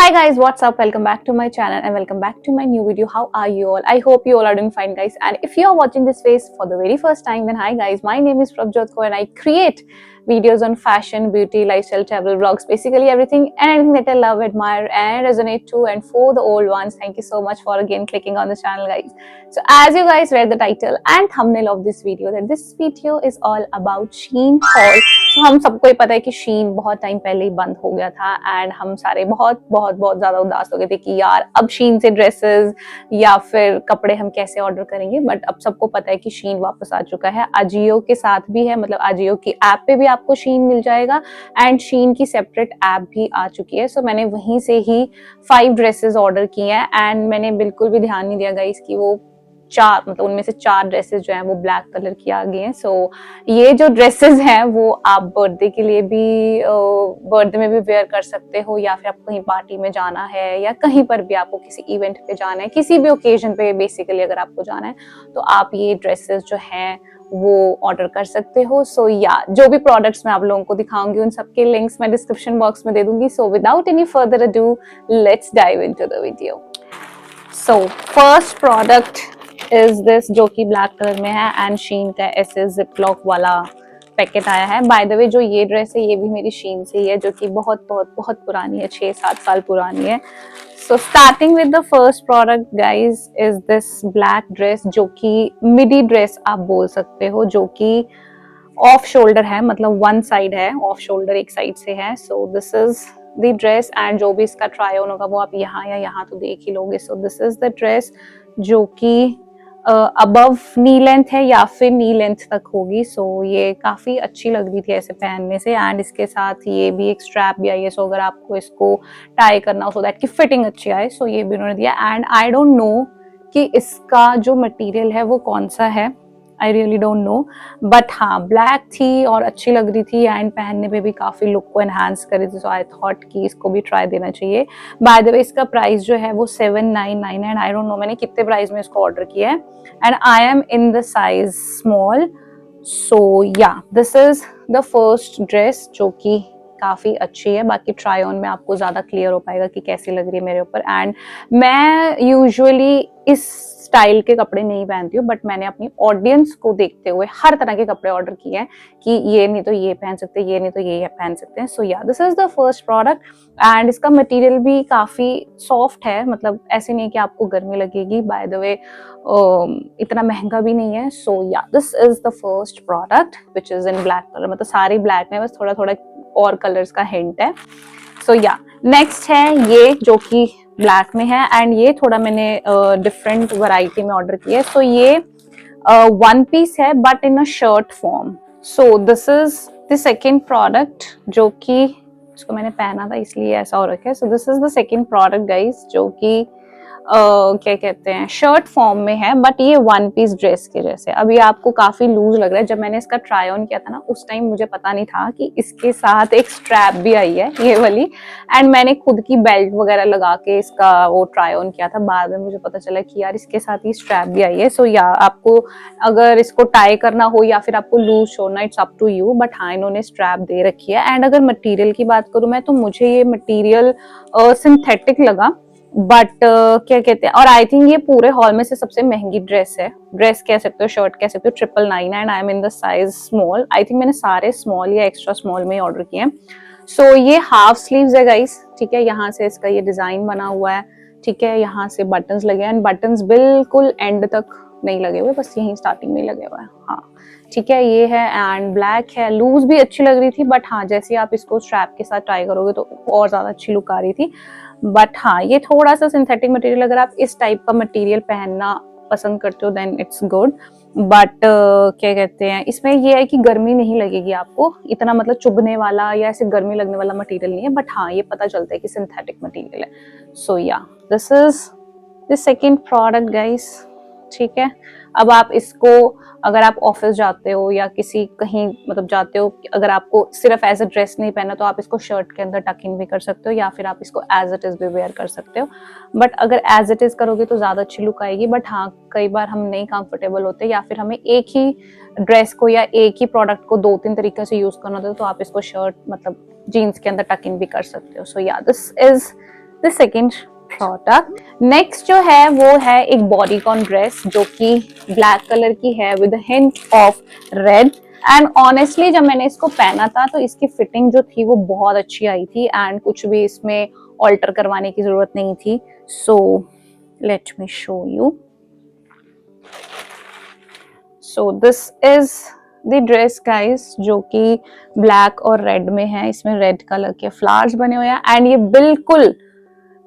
Hi guys, what's up? Welcome back to my channel and welcome back to my new video. How are you all? I hope you all are doing fine guys, and if you are watching this face for the very first time, then hi guys, my name is Prabjot Kaur and I create videos on fashion, beauty, lifestyle, travel vlogs, basically everything and anything that I love, admire and resonate to. And for the old ones, thank you so much for again clicking on the channel guys. So as you guys read the title and thumbnail of this video, that this video is all about Shein haul. So हम सबको ही पता है कि शीन बहुत time पहले ही बंद हो गया था एंड हम सारे बहुत ज्यादा उदास हो गए थे कि यार अब शीन से ड्रेसेस या फिर कपड़े हम कैसे ऑर्डर करेंगे। बट अब सबको पता है कि शीन वापस आ चुका है, अजियो के साथ भी है, मतलब अजियो की ऐप पे भी आपको शीन मिल जाएगा एंड शीन की सेपरेट ऐप भी आ चुकी है। सो मैंने वहीं से ही 5 ड्रेसेस ऑर्डर किए हैं एंड मैंने बिल्कुल भी ध्यान नहीं दिया गाइस कि वो उनमें से 4 ड्रेसेस जो हैं वो ब्लैक कलर की आ गई हैं। सो ये जो ड्रेसेस हैं वो आप बर्थडे के लिए भी बर्थडे में भी वेयर कर सकते हो, या फिर आपको कहीं पार्टी में जाना है या कहीं पर भी आपको किसी इवेंट पे जाना है, किसी भी ओकेजन पे बेसिकली अगर आपको जाना है तो आप ये ड्रेसेस जो हैं वो ऑर्डर कर सकते हो। सो या जो भी प्रोडक्ट्स मैं आप लोगों को दिखाऊंगी उन सबके लिंक्स मैं डिस्क्रिप्शन बॉक्स में दे दूंगी। So without any further ado let's dive into the video. So first product is this, जो कि ब्लैक कलर में है एंड शीन का ऐसे जिपलॉक वाला पैकेट आया है। बाय द वे जो ये ड्रेस है ये भी मेरी शीन से ही है, जो कि बहुत पुरानी है, 6-7 साल पुरानी है। So starting with the first product guys is this black dress, जो कि मिडी ड्रेस आप बोल सकते हो, जो कि ऑफ शोल्डर है, मतलब वन साइड है, ऑफ शोल्डर एक साइड से है। So this is the dress and जो भी इसका ट्राई ऑन होगा वो आप यहाँ या यहाँ तो देख ही लोगे। So this is the dress जो कि अबव नी लेंथ है या फिर नी लेंथ तक होगी। सो ये काफी अच्छी लग रही थी ऐसे पहनने से एंड इसके साथ ये भी एक स्ट्रैप भी आई है। सो अगर आपको इसको टाई करना हो सो दैट की फिटिंग अच्छी आए, सो ये भी उन्होंने दिया। एंड आई डोंट नो कि इसका जो मटेरियल है वो कौन सा है, I really don't know, but हाँ ब्लैक थी और अच्छी लग रही थी एंड पहनने पे भी काफी लुक को एनहांस कर रही थी। सो आई थॉट कि इसको भी ट्राई देना चाहिए। बाय द वे इसका प्राइस जो है वो 799 एंड आई डोंट नो मैंने कितने प्राइस में इसको ऑर्डर किया है and I am in the size small. So yeah this is the first dress जो कि काफी अच्छी है। बाकी ट्राई ऑन में आपको ज्यादा क्लियर हो पाएगा कि कैसी लग रही है मेरे ऊपर। एंड मैं यूजुअली इस स्टाइल के कपड़े नहीं पहनती हूँ, बट मैंने अपनी ऑडियंस को देखते हुए हर तरह के कपड़े ऑर्डर किए हैं कि ये नहीं तो ये पहन सकते, ये नहीं तो ये पहन सकते हैं। सो yeah this is the first product and इसका मटेरियल भी काफी सॉफ्ट है, मतलब ऐसे नहीं कि आपको गर्मी लगेगी। बाय द वे इतना महंगा भी नहीं है। सो yeah this is the first product which is in black colour, मतलब सारी ब्लैक में, बस थोड़ा थोड़ा और कलर्स का हिंट है। सो या नेक्स्ट है ये जो कि ब्लैक में है एंड ये थोड़ा मैंने डिफरेंट वैरायटी में ऑर्डर किया है। सो ये वन पीस है but in a shirt form. So this is the second product जो कि इसको मैंने पहना था इसलिए ऐसा हो रखा है। So this is the second product guys, जो कि क्या कहते हैं शर्ट फॉर्म में है, बट ये वन पीस ड्रेस के जैसे। अभी आपको काफी लूज लग रहा है, जब मैंने इसका ट्राई ऑन किया था ना उस टाइम मुझे पता नहीं था कि इसके साथ एक स्ट्रैप भी आई है, ये वाली। एंड मैंने खुद की बेल्ट वगैरह लगा के इसका वो ट्राई ऑन किया था, बाद में मुझे पता चला कि यार इसके साथ ही स्ट्रैप भी आई है। सो या आपको अगर इसको टाई करना हो या फिर आपको लूज छोड़ना, it's up to you, but हाँ इन्होंने स्ट्रैप दे रखी है। एंड अगर मटेरियल की बात करूं मैं, तो मुझे ये मटेरियल सिंथेटिक लगा, बट क्या कहते हैं, और आई थिंक ये पूरे हॉल में से सबसे महंगी ड्रेस है, ड्रेस कह सकते हो, शर्ट कह सकते हो, 999 and I am in the size small. I think मैंने सारे स्मॉल या एक्स्ट्रा स्मॉल में ही ऑर्डर किए हैं। सो ये हाफ स्लीव्स है गाइस, ठीक है, यहाँ से इसका ये डिजाइन बना हुआ है, ठीक है, यहाँ से बटन्स लगे हैं एंड बटन्स बिल्कुल एंड तक नहीं लगे हुए, बस यहीं स्टार्टिंग में ही लगे हुए हैं। हाँ ठीक है, ये है एंड ब्लैक है, लूज भी अच्छी लग रही थी, बट हाँ जैसे आप इसको स्ट्रैप के साथ ट्राई करोगे तो और ज्यादा अच्छी लुक आ रही थी। बट हाँ ये थोड़ा सा सिंथेटिक मटेरियल, अगर आप इस टाइप का मटेरियल पहनना पसंद करते हो देन इट्स गुड। बट क्या कहते हैं, इसमें ये है कि गर्मी नहीं लगेगी आपको इतना, मतलब चुभने वाला या ऐसे गर्मी लगने वाला मटेरियल नहीं है, बट हाँ ये पता चलता है कि सिंथेटिक मटेरियल है। सो yeah this is the second product guys, ठीक है। अब आप इसको अगर आप ऑफिस जाते हो या किसी कहीं मतलब जाते हो, अगर आपको सिर्फ एज अ ड्रेस नहीं पहना तो आप इसको शर्ट के अंदर टक इन भी कर सकते हो या फिर आप इसको एज इट इज भी वेयर कर सकते हो। बट अगर एज इट इज करोगे तो ज्यादा अच्छी लुक आएगी। बट हाँ कई बार हम नहीं कंफर्टेबल होते या फिर हमें एक ही ड्रेस को या एक ही प्रोडक्ट को 2-3 तरीके से यूज करना होता है, तो आप इसको शर्ट मतलब जीन्स के अंदर टक इन भी कर सकते हो। सो yeah this is the second product. Next जो है वो है एक बॉडीकॉन ड्रेस जो कि ब्लैक कलर की है with hint of red. And honestly जब मैंने इसको पहना था तो इसकी फिटिंग जो थी वो बहुत अच्छी आई थी एंड कुछ भी इसमें ऑल्टर करवाने की जरूरत नहीं थी। So let me show you. So this is the dress guys जो कि ब्लैक और रेड में है। इसमें रेड कलर के फ्लावर्स बने हुए हैं एंड ये बिल्कुल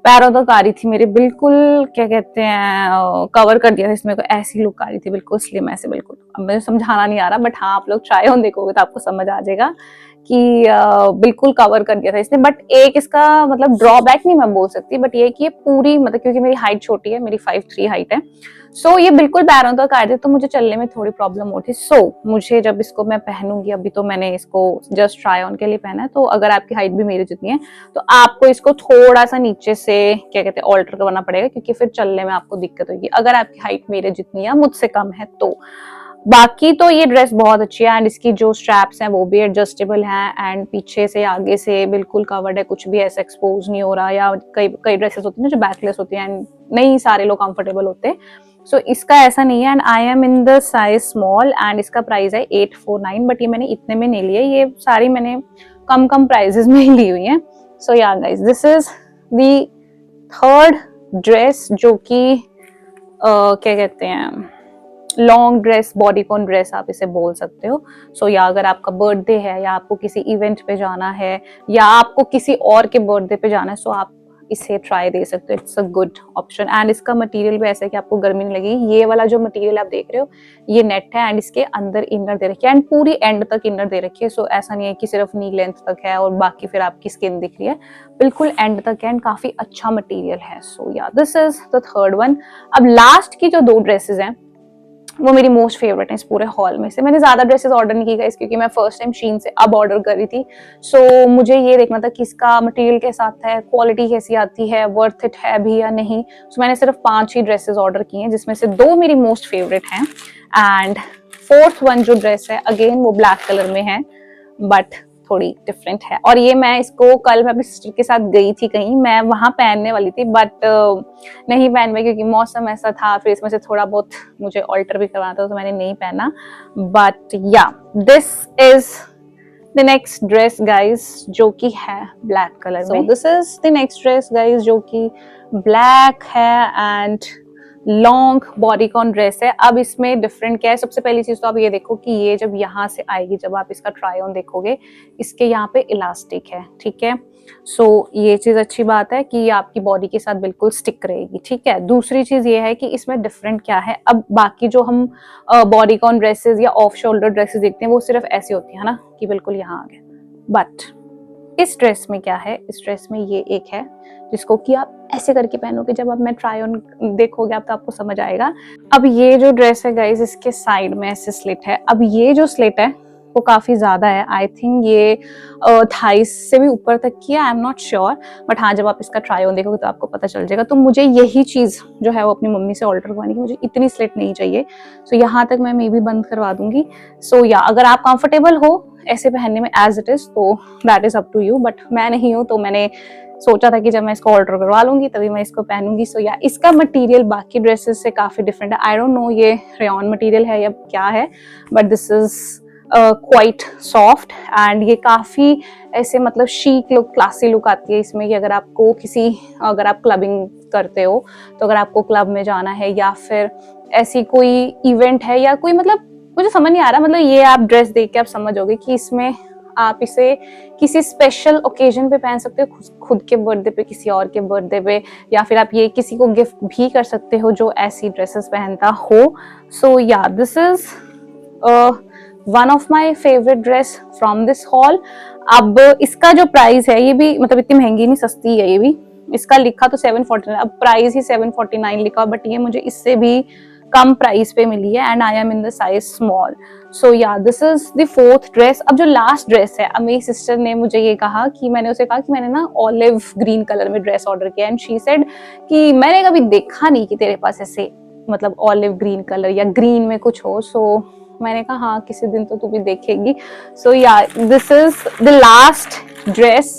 पैरों तक आ रही थी मेरे, बिल्कुल क्या कहते हैं कवर कर दिया था इसमें को, ऐसी लुक आ रही थी बिल्कुल स्लिम ऐसे बिल्कुल। अब मुझे समझाना नहीं आ रहा बट हाँ आप लोग ट्राई ऑन देखोगे तो आपको समझ आ जाएगा कि बिल्कुल कवर कर दिया था इसने। बट एक इसका मतलब ड्रॉबैक नहीं मैं बोल सकती, बट ये कि ये पूरी मतलब क्योंकि मेरी हाइट छोटी है, मेरी 5'3" हाइट है, सो ये बिल्कुल पैरों तक आ रही थी तो मुझे चलने में थोड़ी प्रॉब्लम हो रही थी। मुझे जब इसको मैं पहनूंगी, अभी तो मैंने इसको जस्ट ट्राई ऑन के लिए पहना है, तो अगर आपकी हाइट भी मेरी जितनी है तो आपको इसको थोड़ा सा नीचे से क्या कहते हैं ऑल्टर करना पड़ेगा क्योंकि फिर चलने में आपको दिक्कत होगी अगर आपकी हाइट मेरे जितनी है मुझसे कम है तो। बाकी तो ये ड्रेस बहुत अच्छी है एंड इसकी जो स्ट्रैप्स हैं वो भी एडजस्टेबल हैं एंड पीछे से आगे से बिल्कुल कवर्ड है, कुछ भी ऐसा एक्सपोज नहीं हो रहा। या कई कई ड्रेसेस होती हैं जो बैकलेस होती हैं एंड नहीं सारे लोग कंफर्टेबल होते। सो इसका ऐसा नहीं है and I am in the size small and इसका प्राइस है 849। बट ये मैंने इतने में नहीं लिए, ये सारी मैंने कम कम प्राइजेस में ही ली हुई है। सो या guys this is the third dress जो कि क्या कहते हैं लॉन्ग ड्रेस, बॉडीकॉन ड्रेस आप इसे बोल सकते हो। सो या अगर आपका बर्थडे है या आपको किसी इवेंट पे जाना है या आपको किसी और के बर्थडे पे जाना है सो आप इसे ट्राई दे सकते हो। It's a good option and इसका मटेरियल भी ऐसा है कि आपको गर्मी नहीं लगेगी। ये वाला जो मटेरियल आप देख रहे हो ये नेट है एंड इसके अंदर इनर दे रखी है एंड पूरी एंड तक इनर दे रखी है। सो ऐसा नहीं है कि सिर्फ नी लेंथ तक है और बाकी फिर आपकी स्किन दिख रही है, बिल्कुल एंड तक है एंड काफी अच्छा मटेरियल है। सो yeah this is the third one. अब लास्ट की जो दो ड्रेसेस हैं वो मेरी मोस्ट फेवरेट है इस पूरे हॉल में से। मैंने ज्यादा ड्रेसेस ऑर्डर नहीं की गाइस क्योंकि मैं फर्स्ट टाइम शीन से अब ऑर्डर कर रही थी। सो मुझे ये देखना था कि इसका मटेरियल के साथ है, क्वालिटी कैसी आती है, वर्थ इट है भी या नहीं। सो मैंने सिर्फ 5 ही ड्रेसेस ऑर्डर की हैं जिसमें से 2 मेरी मोस्ट फेवरेट हैं एंड फोर्थ वन जो ड्रेस है अगेन वो ब्लैक कलर में है बट थोड़ी डिफरेंट है। और ये मैं इसको कल मैं अपनी सिस्टर के साथ गई थी कहीं, मैं वहां पहनने वाली थी बट नहीं पहन पाई क्योंकि मौसम ऐसा था, फिर इसमें से थोड़ा बहुत मुझे ऑल्टर भी करवाना था तो मैंने नहीं पहना। बट या this is the next dress guys जो कि है ब्लैक कलर में। This is the next dress guys जो कि ब्लैक है एंड लॉन्ग बॉडीकॉन ड्रेस है। अब इसमें डिफरेंट क्या है, सबसे पहली चीज तो आप ये देखो कि ये जब यहाँ से आएगी, जब आप इसका ट्राई ऑन देखोगे इसके यहाँ पे इलास्टिक है, ठीक है। सो ये चीज अच्छी बात है कि ये आपकी बॉडी के साथ बिल्कुल स्टिक रहेगी, ठीक है। दूसरी चीज ये है कि इसमें डिफरेंट क्या है, अब बाकी जो हम बॉडीकॉन ड्रेसेस या ऑफ शोल्डर ड्रेसेस देखते हैं वो सिर्फ ऐसी होती है ना कि बिल्कुल यहाँ आ गए, बट इस ड्रेस में क्या है, इस ड्रेस में ये एक है जिसको कि आप ऐसे करके पहनोगे, जब आप मैं ट्राई ऑन देखोगे आप तो आपको समझ आएगा। अब ये जो ड्रेस है गाइस इसके साइड में ऐसे स्लिट है। अब ये जो स्लिट है वो काफी ज्यादा है, आई थिंक ये थाइस से भी ऊपर तक की है, I am not sure, but हाँ जब आप इसका ट्राई ऑन देखोगे तो आपको पता चल जाएगा। तो मुझे यही चीज जो है वो अपनी मम्मी से ऑल्टर करवानी है, मुझे इतनी स्लिट नहीं चाहिए। सो यहाँ तक मैं मे बी बंद करवा दूंगी। सो या अगर आप कंफर्टेबल हो ऐसे पहनने में एज इट इज तो that is up to you, but मैं नहीं हूँ तो मैंने सोचा था कि जब मैं इसको ऑल्टर करवा लूंगी तभी मैं इसको पहनूंगी। सो या इसका मटेरियल बाकी ड्रेसेस से काफी डिफरेंट है। आई डोंट नो ये रेयॉन मटेरियल है या क्या है, but this is quite soft and ये काफी ऐसे मतलब शीक लुक, क्लासी लुक आती है इसमें कि अगर आप क्लबिंग करते हो तो अगर आपको क्लब में जाना है या फिर ऐसी कोई इवेंट है या कोई मतलब मुझे समझ नहीं आ रहा, मतलब ये आप ड्रेस देख के आप समझोगे कि इसमें आप इसे किसी स्पेशल ओकेजन पे पहन सकते हो, खुद के बर्थडे पे, किसी और के बर्थडे पे, या फिर आप ये किसी को गिफ्ट भी कर सकते हो जो ऐसी ड्रेसेस पहनता हो। सो yeah this is one of my favourite dress from this hall. अब इसका जो प्राइस है ये भी मतलब इतनी महंगी नहीं, सस्ती है ये भी। इसका लिखा तो 749, अब प्राइस ही 749 लिखा, बट ये मुझे इससे भी कम प्राइस पे मिली है and I am in the size small. So yeah this is the fourth dress. अब जो लास्ट ड्रेस है, अब मेरी सिस्टर ने मुझे ये कहा कि मैंने उसे कहा कि मैंने ना ऑलिव ग्रीन कलर में ड्रेस ऑर्डर किया एंड शी सेड कि मैंने कभी देखा नहीं कि तेरे पास ऐसे मतलब ऑलिव ग्रीन कलर या ग्रीन में कुछ हो। सो मैंने कहा हाँ किसी दिन तो तू भी देखेगी। सो yeah this is the last dress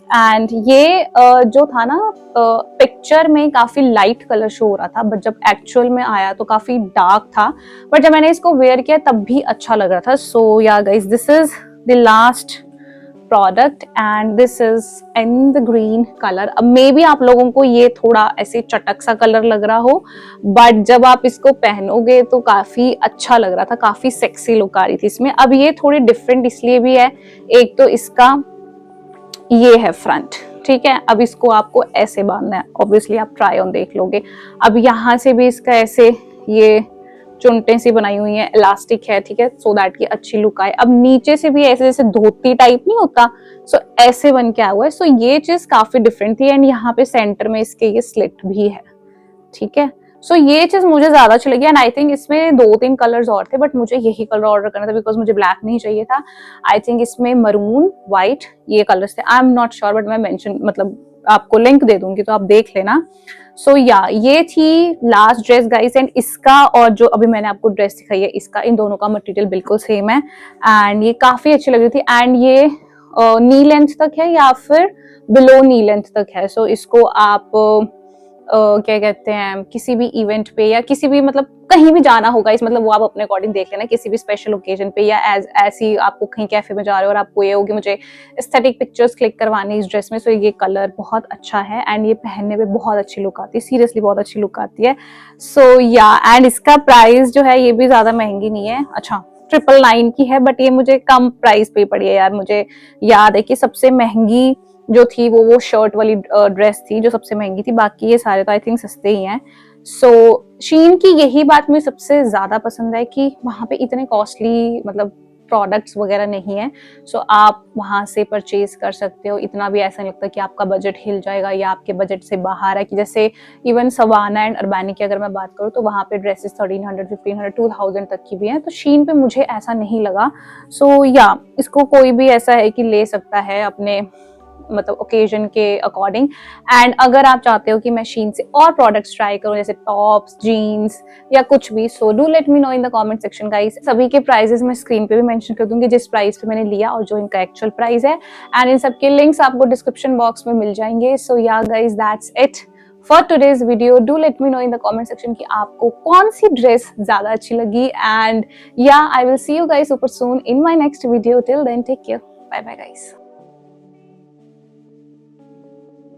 and ये जो था ना पिक्चर में काफी लाइट कलर शो हो रहा था, बट जब एक्चुअल में आया तो काफी डार्क था, बट जब मैंने इसको वेयर किया तब भी अच्छा लग रहा था. सो या guys, this is the last product and this is in the green colour. अब मे बी आप लोगों को ये थोड़ा ऐसे चटक सा कलर लग रहा हो, बट जब आप इसको पहनोगे तो काफी अच्छा लग रहा था, काफी सेक्सी लुक आ रही थी इसमें. अब ये थोड़ी डिफरेंट इसलिए भी है, एक तो इसका ये है फ्रंट, ठीक है. अब इसको आपको ऐसे बांधना है, ऑब्वियसली आप ट्राई ऑन देख लोगे. अब यहाँ से भी इसका ऐसे ये चुनटे सी बनाई हुई है, इलास्टिक है, ठीक है, सो दैट की अच्छी लुक आए. अब नीचे से भी ऐसे जैसे धोती टाइप नहीं होता, सो ऐसे बन के आया हुआ है. सो ये चीज काफी डिफरेंट थी. एंड यहाँ पे सेंटर में इसके ये स्लिट भी है, ठीक है. सो ये चीज मुझे ज्यादा अच्छी लगी. एंड आई थिंक इसमें 2-3 कलर्स और थे, बट मुझे यही कलर ऑर्डर करना था बिकॉज मुझे ब्लैक नहीं चाहिए था. आई थिंक इसमें मरून, व्हाइट ये कलर्स थे. I am not sure, but मैं मेंशन मतलब आपको लिंक दे दूंगी तो आप देख लेना. सो या ये थी लास्ट ड्रेस गाइस. एंड इसका और जो अभी मैंने आपको ड्रेस दिखाई है इसका, इन दोनों का मटेरियल बिल्कुल सेम है. एंड ये काफी अच्छी लग रही थी. एंड ये नी लेंथ तक है या फिर बिलो नी लेंथ तक है. सो इसको आप क्या कहते हैं, किसी भी इवेंट पे या किसी भी मतलब कहीं भी जाना होगा इस मतलब वो आप अपने अकॉर्डिंग देख लेना, किसी भी स्पेशल ओकेजन पे या ऐसी आपको कहीं कैफे में जा रहे हो और आपको ये होगी मुझे एस्थेटिक पिक्चर्स क्लिक करवानी इस ड्रेस में. सो ये कलर बहुत अच्छा है एंड ये पहनने में बहुत अच्छी लुक आती है, सीरियसली बहुत अच्छी लुक आती है. सो या एंड इसका प्राइस जो है ये भी ज्यादा महंगी नहीं है. अच्छा 999 की है, बट ये मुझे कम प्राइस पे पड़ी है यार. मुझे याद है कि सबसे महंगी जो थी वो शर्ट वाली ड्रेस थी जो सबसे महंगी थी, बाकी ये सारे तो आई थिंक सस्ते ही हैं. सो शीन की यही बात मुझे सबसे ज्यादा पसंद है कि वहां पे इतने कॉस्टली मतलब प्रोडक्ट्स वगैरह नहीं है. सो आप वहां से परचेज कर सकते हो, इतना भी ऐसा नहीं लगता कि आपका बजट हिल जाएगा या आपके बजट से बाहर है. कि जैसे इवन सवाना एंड अर्बानी की अगर मैं बात करूँ तो वहां पे ड्रेसेस 1300, 1500, 2000 तक की भी हैं. तो शीन पे मुझे ऐसा नहीं लगा. सो या इसको कोई भी ऐसा है कि ले सकता है अपने मतलब ओकेजन के अकॉर्डिंग. एंड अगर आप चाहते हो कि मैं शीन से और प्रोडक्ट्स ट्राई करूं जैसे टॉप्स, जीन्स या कुछ भी, so do let me know in the comment section guys. सभी के प्राइसेस मैं स्क्रीन पे भी मेंशन कर दूंगी जिस प्राइस पे मैंने लिया और जो इनका एक्चुअल प्राइस है. एंड इन सबके लिंक्स आपको डिस्क्रिप्शन बॉक्स में मिल जाएंगे. सो या guys, that's it for today's video. Do let me know in the comment section कि आपको कौन सी ड्रेस ज्यादा अच्छी लगी. And yeah I will see you guys super soon in my next video. Till then take care, bye bye guys.